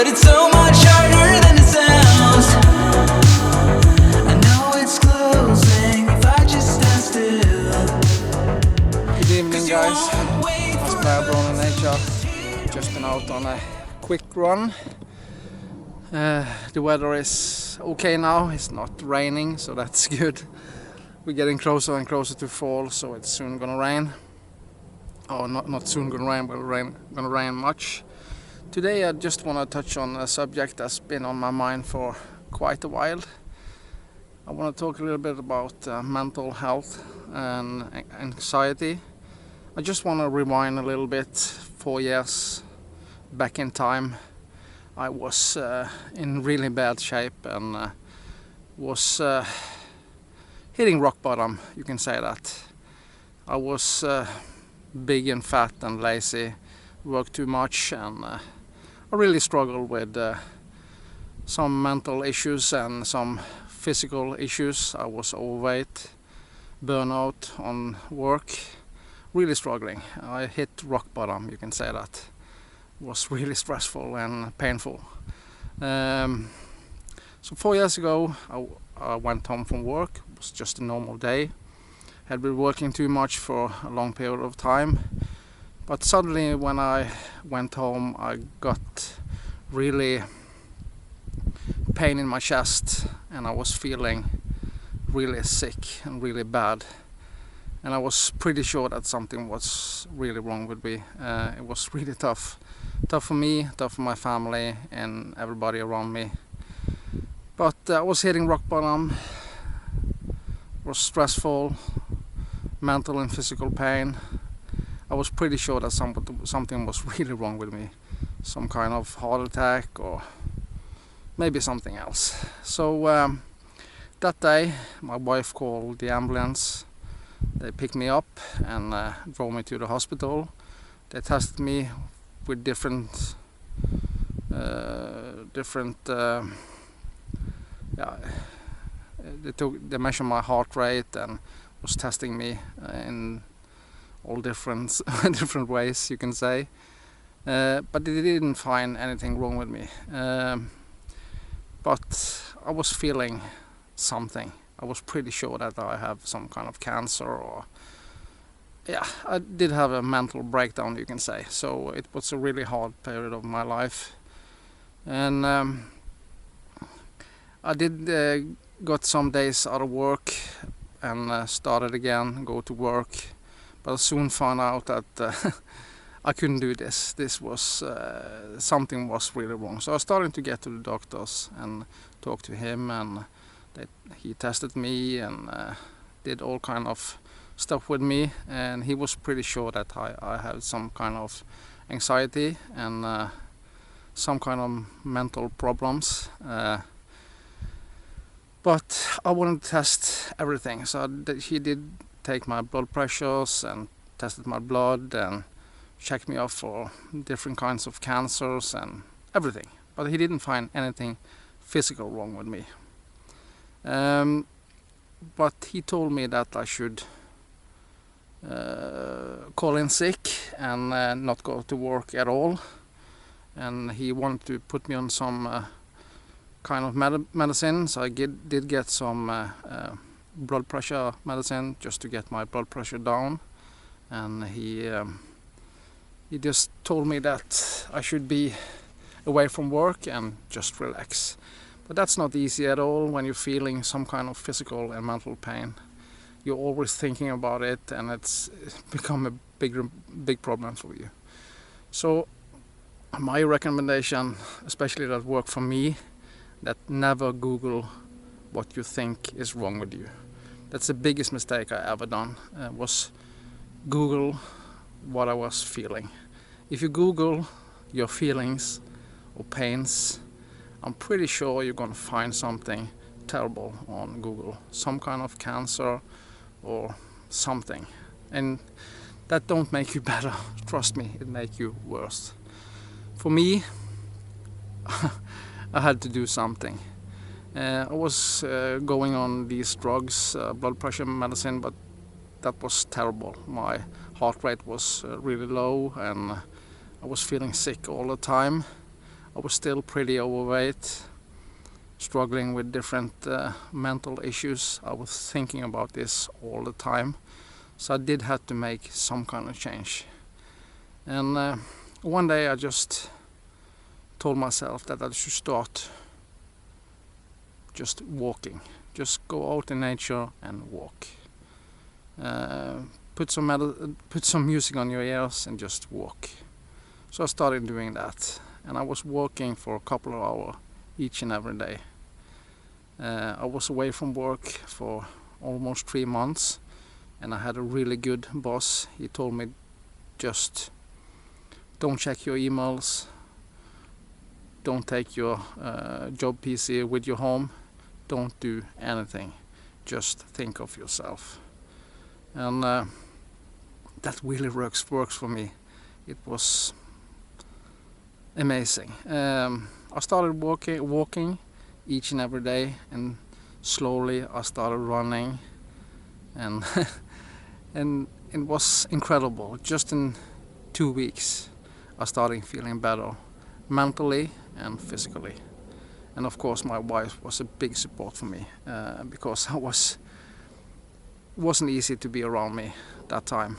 but it's so much harder than it sounds. I know it's closing if I just stand still. Good evening, guys. That's Brad Brown in nature. Just been out on a quick run. The weather is okay now. It's not raining, so that's good. We're getting closer and closer to fall, so it's soon gonna rain. Oh, not soon gonna rain, but gonna rain much. Today I just want to touch on a subject that's been on my mind for quite a while. I want to talk a little bit about mental health and anxiety. I just want to rewind a little bit, 4 years back in time. I was in really bad shape and was hitting rock bottom, you can say that. I was big and fat and lazy, worked too much, and I really struggled with some mental issues and some physical issues. I was overweight, burnout on work, really struggling. I hit rock bottom, you can say that. It was really stressful and painful. So 4 years ago I went home from work. It was just a normal day. Had been working too much for a long period of time, but suddenly when I went home I got really pain in my chest and I was feeling really sick and really bad, and I was pretty sure that something was really wrong with me. It was really tough for me, tough for my family and everybody around me. But I was hitting rock bottom. It was stressful, mental and physical pain. I was pretty sure that something was really wrong with me, some kind of heart attack or maybe something else. So that day my wife called the ambulance. They picked me up and drove me to the hospital. They tested me with different they measured my heart rate and was testing me in all different different ways, you can say, but they didn't find anything wrong with me. But I was feeling something. I was pretty sure that I have some kind of cancer, or I did have a mental breakdown, you can say. So it was a really hard period of my life, and I did got some days out of work and started again, go to work, but I soon found out that I couldn't do this. This was something was really wrong. So I started to get to the doctors and talk to him, and he tested me and did all kind of stuff with me, and he was pretty sure that I had some kind of anxiety and some kind of mental problems. But I wanted to test everything, so he did take my blood pressures and tested my blood and checked me out for different kinds of cancers and everything. But he didn't find anything physical wrong with me. But he told me that I should call in sick and not go to work at all. And he wanted to put me on some kind of medicine, so I did get some blood pressure medicine just to get my blood pressure down. And he just told me that I should be away from work and just relax. But that's not easy at all when you're feeling some kind of physical and mental pain. You're always thinking about it, and it's become a big problem for you. So my recommendation, especially that worked for me, that never Google what you think is wrong with you. That's the biggest mistake I ever done, was Google what I was feeling. If you Google your feelings or pains, I'm pretty sure you're gonna find something terrible on Google, some kind of cancer or something, and that don't make you better. Trust me, it make you worse. For me, I had to do something. I was going on these drugs, blood pressure medicine, but that was terrible. My heart rate was really low and I was feeling sick all the time. I was still pretty overweight, struggling with different mental issues. I was thinking about this all the time, so I did have to make some kind of change. And one day I just told myself that I should start just walking. Just go out in nature and walk. Put some music on your ears and just walk. So I started doing that, and I was walking for a couple of hours each and every day. I was away from work for almost 3 months, and I had a really good boss. He told me, just don't check your emails, don't take your job PC with you home, don't do anything, just think of yourself. And that really works for me. It was amazing. I started walking each and every day, and slowly I started running, and and it was incredible. Just in 2 weeks I started feeling better, mentally and physically. And of course my wife was a big support for me, because it wasn't easy to be around me that time.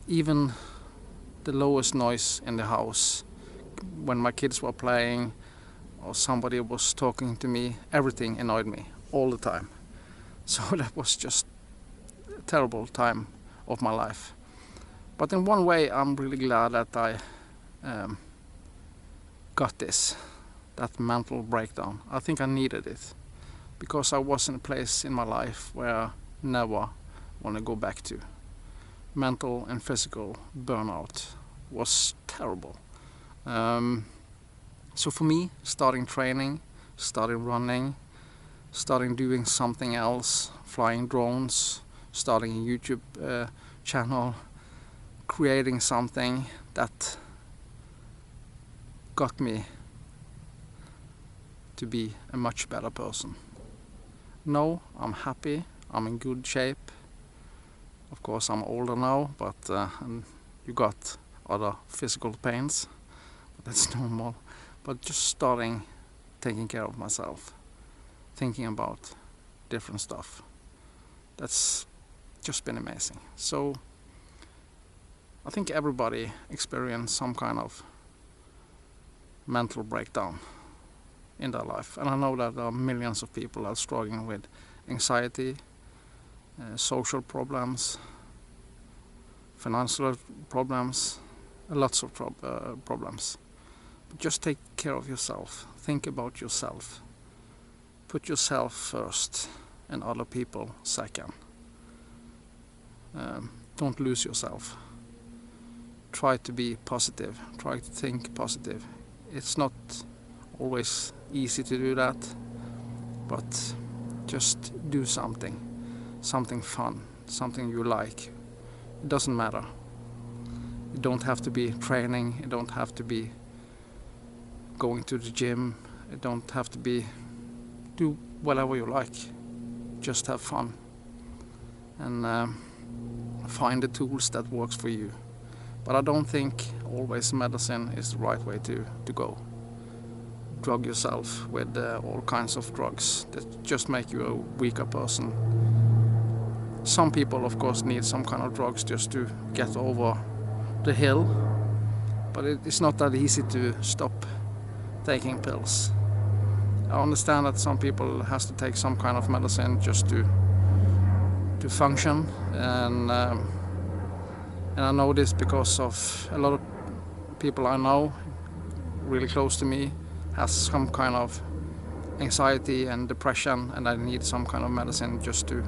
Even the lowest noise in the house, when my kids were playing or somebody was talking to me, everything annoyed me all the time. So that was just a terrible time of my life. But in one way I'm really glad that I got that mental breakdown. I think I needed it, because I was in a place in my life where I never want to go back to. Mental and physical burnout was terrible. So for me, starting training, starting running, starting doing something else, flying drones, starting a YouTube channel, creating something that got me to be a much better person. Now I'm happy, I'm in good shape. Of course I'm older now, but and you got other physical pains, but that's normal. But just starting taking care of myself, thinking about different stuff, that's just been amazing. So I think everybody experienced some kind of mental breakdown in their life, and I know that there are millions of people that are struggling with anxiety, social problems, financial problems, lots of problems. But just take care of yourself, think about yourself, put yourself first and other people second. Don't lose yourself. Try to be positive, try to think positive. It's not always easy to do that, but just do something fun, something you like. It doesn't matter. You don't have to be training, you don't have to be going to the gym, you don't have to be, do whatever you like. Just have fun and find the tools that works for you. But I don't think always medicine is the right way to go. Drug yourself with all kinds of drugs that just make you a weaker person. Some people of course need some kind of drugs just to get over the hill, but it's not that easy to stop taking pills. I understand that some people has to take some kind of medicine just to function, and I know this because of a lot of people I know really close to me has some kind of anxiety and depression, and I need some kind of medicine just to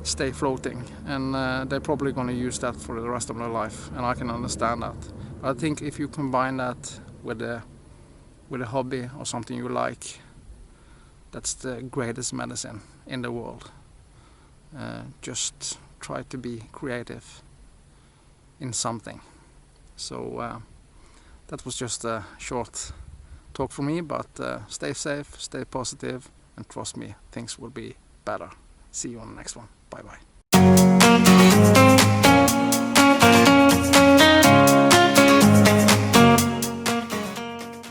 stay floating, and they're probably going to use that for the rest of their life, and I can understand that. But I think if you combine that with a hobby or something you like, that's the greatest medicine in the world. Just try to be creative in something. So that was just a short talk for me, but stay safe, stay positive, and trust me, things will be better. See you on the next one. Bye bye.